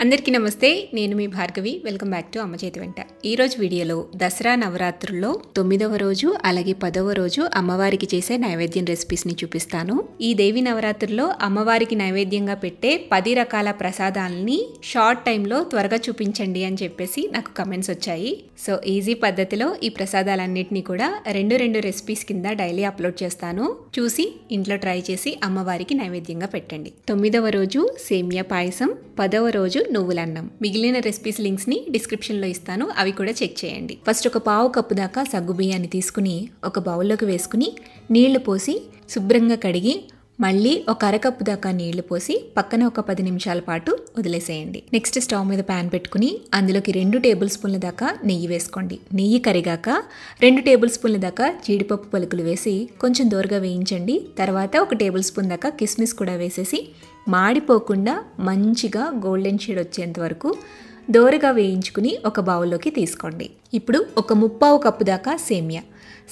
అందరికీ నమస్తే, నేను మీ భార్గవి. వెల్కమ్ బ్యాక్ టు అమ్మ చేతి వెంట. ఈ రోజు వీడియోలో దసరా నవరాత్రుల్లో 9వ రోజు అలాగే 10వ రోజు అమ్మవారికి చేసే నైవేద్యం రెసిపీస్ని చూపిస్తాను. ఈ దేవి నవరాత్రుల్లో అమ్మవారికి నైవేద్యంగా పెట్టే 10 రకాల ప్రసాదాలని షార్ట్ టైంలో త్వరగా చూపించండి అని చెప్పేసి నాకు కమెంట్స్ వచ్చాయి. సో ఈజీ పద్ధతిలో ఈ ప్రసాదాలన్నింటినీ కూడా రెండు రెసిపీస్ కింద డైలీ అప్లోడ్ చేస్తాను. చూసి ఇంట్లో ట్రై చేసి అమ్మవారికి నైవేద్యంగా పెట్టండి. 9వ రోజు సేమియా పాయసం, 10వ రోజు నువ్వులన్నం. మిగిలిన రెసిపీస్ లింక్స్ ని డిస్క్రిప్షన్ లో ఇస్తాను, అవి కూడా చెక్ చేయండి. ఫస్ట్ ఒక పావు కప్పు దాకా సగ్గు బియ్యాన్ని తీసుకుని ఒక బౌల్లోకి వేసుకుని నీళ్లు పోసి శుభ్రంగా కడిగి మళ్ళీ ఒక అరకప్పు దాకా నీళ్లు పోసి పక్కన ఒక 10 నిమిషాల పాటు వదిలేసేయండి. నెక్స్ట్ స్టవ్ మీద ప్యాన్ పెట్టుకుని అందులోకి 2 టేబుల్ స్పూన్ల దాకా నెయ్యి వేసుకోండి. నెయ్యి కరిగాక 2 టేబుల్ స్పూన్ల దాకా జీడిపప్పు పలుకులు వేసి కొంచెం దోరగా వేయించండి. తర్వాత ఒక టేబుల్ స్పూన్ దాకా కిస్మిస్ కూడా వేసేసి మాడిపోకుండా మంచిగా గోల్డెన్ షేడ్ వచ్చేంత వరకు దోరగా వేయించుకుని ఒక బౌల్లోకి తీసుకోండి. ఇప్పుడు ఒక 3/4 కప్పు దాకా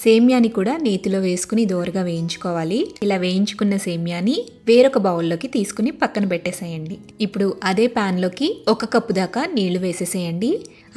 సేమియాని కూడా నేతిలో వేసుకుని దోరగా వేయించుకోవాలి. ఇలా వేయించుకున్న సేమియాని వేరొక బౌల్లోకి తీసుకుని పక్కన పెట్టేసేయండి. ఇప్పుడు అదే ప్యాన్లోకి 1 కప్పు దాకా నీళ్లు వేసేసేయండి.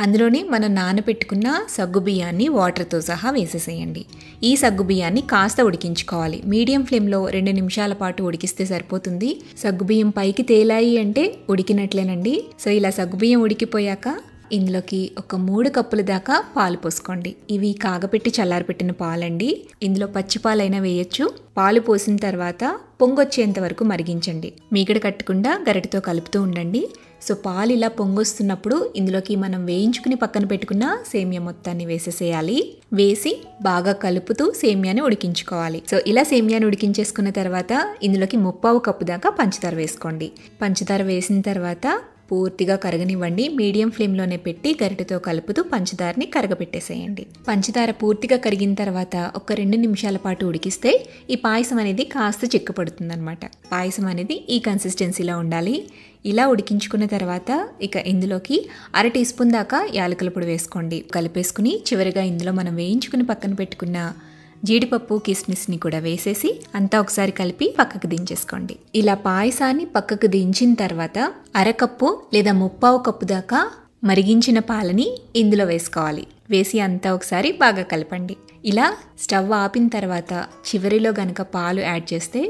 అందులోనే మనం నానబెట్టుకున్న సగ్గు బియ్యాన్ని వాటర్తో సహా వేసేసేయండి. ఈ సగ్గు బియ్యాన్ని కాస్త ఉడికించుకోవాలి. మీడియం ఫ్లేమ్లో 2 నిమిషాల పాటు ఉడికిస్తే సరిపోతుంది. సగ్గు బియ్యం పైకి తేలాయి అంటే ఉడికినట్లేనండి. సో ఇలా సగ్గు బియ్యం ఉడికిపోయాక ఇందులోకి ఒక 3 కప్పుల దాకా పాలు పోసుకోండి. ఇవి కాగపెట్టి చల్లారపెట్టిన పాలండి. ఇందులో పచ్చి పాలైనా వేయచ్చు. పాలు పోసిన తర్వాత పొంగొచ్చేంత వరకు మరిగించండి. మీగడ కట్టకుండా గరిటెతో కలుపుతూ ఉండండి. సో పాలు ఇలా పొంగొస్తున్నప్పుడు ఇందులోకి మనం వేయించుకుని పక్కన పెట్టుకున్న సేమియా మొత్తాన్ని వేసేసేయాలి. వేసి బాగా కలుపుతూ సేమియాని ఉడికించుకోవాలి. సో ఇలా సేమియాని ఉడికించేసుకున్న తర్వాత ఇందులోకి 3/4 కప్పు దాకా పంచదార వేసుకోండి. పంచదార వేసిన తర్వాత పూర్తిగా కరగనివ్వండి. మీడియం ఫ్లేమ్లోనే పెట్టి గరిటెతో కలుపుతూ పంచదారని కరగబెట్టేసేయండి. పంచదార పూర్తిగా కరిగిన తర్వాత ఒక 2 నిమిషాల పాటు ఉడికిస్తే ఈ పాయసం అనేది కాస్త చిక్కపడుతుంది అనమాట. పాయసం అనేది ఈ కన్సిస్టెన్సీలో ఉండాలి. ఇలా ఉడికించుకున్న తర్వాత ఇక ఇందులోకి 1/2 టీ స్పూన్ దాకా యాలకుల పొడి వేసుకోండి. కలిపేసుకుని చివరిగా ఇందులో మనం వేయించుకుని పక్కన పెట్టుకున్న జీడిపప్పు కిస్మిస్ని కూడా వేసేసి అంతా ఒకసారి కలిపి పక్కకు దించేసుకోండి. ఇలా పాయసాన్ని పక్కకు దించిన తర్వాత 1/2 కప్పు లేదా 3/4 కప్పు దాకా మరిగించిన పాలని ఇందులో వేసుకోవాలి. వేసి అంతా ఒకసారి బాగా కలపండి. ఇలా స్టవ్ ఆపిన తర్వాత చివరిలో గనక పాలు యాడ్ చేస్తే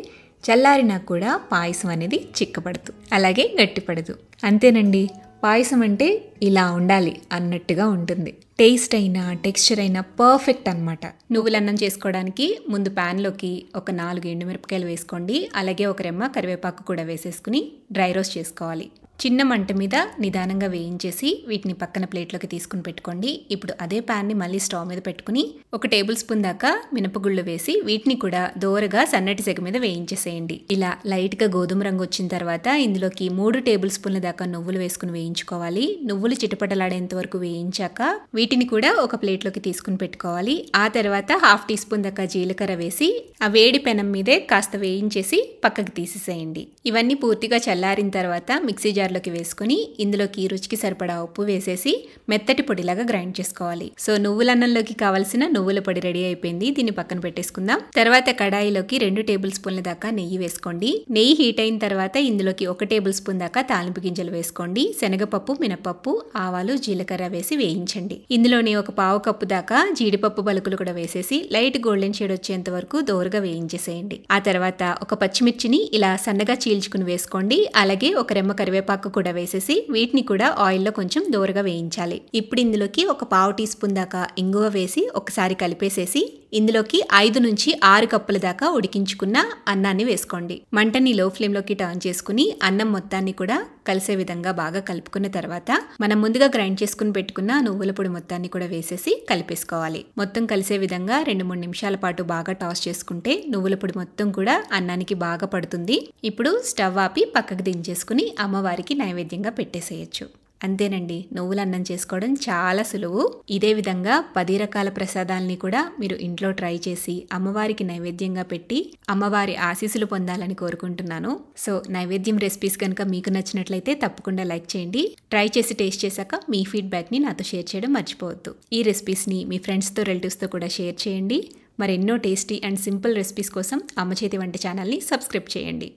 చల్లారినా కూడా పాయసం అనేది చిక్కపడదు, అలాగే గట్టిపడదు. అంతేనండి, పాయసం అంటే ఇలా ఉండాలి అన్నట్టుగా ఉంటుంది. టేస్ట్ అయినా టెక్స్చర్ అయినా పర్ఫెక్ట్ అనమాట. నువ్వులన్నం చేసుకోవడానికి ముందు ప్యాన్లోకి ఒక 4 ఎండుమిరపకాయలు వేసుకోండి. అలాగే ఒక రెమ్మ కరివేపాకు కూడా వేసేసుకుని డ్రై రోస్ట్ చేసుకోవాలి. చిన్న మంట మీద నిదానంగా వేయించేసి వీటిని పక్కన ప్లేట్లోకి తీసుకుని పెట్టుకోండి. ఇప్పుడు అదే ప్యాన్ని మళ్ళీ స్టవ్ మీద పెట్టుకుని ఒక టేబుల్ స్పూన్ దాకా మినపగుళ్ళు వేసి వీటిని కూడా దోరగా సన్నటి సెగ మీద వేయించేసేయండి. ఇలా లైట్గా గోధుమ రంగు వచ్చిన తర్వాత ఇందులోకి 3 టేబుల్ స్పూన్ల దాకా నువ్వులు వేసుకుని వేయించుకోవాలి. నువ్వులు చిటపటలాడేంత వరకు వేయించాక వీటిని కూడా ఒక ప్లేట్లోకి తీసుకుని పెట్టుకోవాలి. ఆ తర్వాత 1/2 టీ స్పూన్ దాకా జీలకర్ర వేసి ఆ వేడి పెనం మీదే కాస్త వేయించేసి పక్కకి తీసేసేయండి. ఇవన్నీ పూర్తిగా చల్లారిన తర్వాత మిక్సీ జార్లోకి వేసుకుని ఇందులోకి రుచికి సరిపడా ఉప్పు వేసేసి మెత్తటి పొడిలాగా గ్రైండ్ చేసుకోవాలి. సో నువ్వులన్నంలోకి కావాల్సిన నువ్వుల పొడి రెడీ అయిపోయింది. దీన్ని పక్కన పెట్టేసుకుందాం. తర్వాత కడాయిలోకి 2 టేబుల్ స్పూన్ల దాకా నెయ్యి వేసుకోండి. నెయ్యి హీట్ అయిన తర్వాత ఇందులోకి 1 టేబుల్ స్పూన్ దాకా తాలింపు గింజలు వేసుకోండి. శనగపప్పు, మినపప్పు, ఆవాలు, జీలకర్ర వేసి వేయించండి. ఇందులోని ఒక 1/4 కప్పు దాకా జీడిపప్పు పలుకులు కూడా వేసేసి లైట్ గోల్డెన్ షేడ్ వచ్చేంత వరకు దోరగా వేయించేసేయండి. ఆ తర్వాత ఒక పచ్చిమిర్చిని ఇలా సన్నగా చీల్చుకుని వేసుకోండి. అలాగే ఒక రెమ్మ కరివేపాకు కూడా వేసేసి వీటిని కూడా ఆయిల్లో కొంచెం దోరగా వేయించాలి. ఇప్పుడు ఇందులోకి ఒక 1/2 టీ స్పూన్ దాకా ఇంగువ వేసి ఒకసారి కలిపేసేసి ఇందులోకి 5 నుంచి 6 కప్పుల దాకా ఉడికించుకున్న అన్నాన్ని వేసుకోండి. మంటని లో ఫ్లేమ్లోకి టర్న్ చేసుకుని అన్నం మొత్తాన్ని కూడా కలిసే విధంగా బాగా కలుపుకున్న తర్వాత మనం ముందుగా గ్రైండ్ చేసుకుని పెట్టుకున్న నువ్వుల పొడి మొత్తాన్ని కూడా వేసేసి కలిపేసుకోవాలి. మొత్తం కలిసే విధంగా 2-3 నిమిషాల పాటు బాగా టాస్ చేసుకుంటే నువ్వుల పొడి మొత్తం కూడా అన్నానికి బాగా పడుతుంది. ఇప్పుడు స్టవ్ ఆపి పక్కకు దించేసుకుని అమ్మవారికి నైవేద్యంగా పెట్టేసేయచ్చు. అంతేనండి, నువ్వులన్నం చేసుకోవడం చాలా సులువు. ఇదే విధంగా 10 రకాల ప్రసాదాలని కూడా మీరు ఇంట్లో ట్రై చేసి అమ్మవారికి నైవేద్యంగా పెట్టి అమ్మవారి ఆశీస్సులు పొందాలని కోరుకుంటున్నాను. సో నైవేద్యం రెసిపీస్ కనుక మీకు నచ్చినట్లయితే తప్పకుండా లైక్ చేయండి. ట్రై చేసి టేస్ట్ చేశాక మీ ఫీడ్బ్యాక్ని నాతో షేర్ చేయడం మర్చిపోవద్దు. ఈ రెసిపీస్ని మీ ఫ్రెండ్స్తో, రిలేటివ్స్తో కూడా షేర్ చేయండి. మరెన్నో టేస్టీ అండ్ సింపుల్ రెసిపీస్ కోసం అమ్మ చేతి వంట ఛానల్ని సబ్స్క్రైబ్ చేయండి.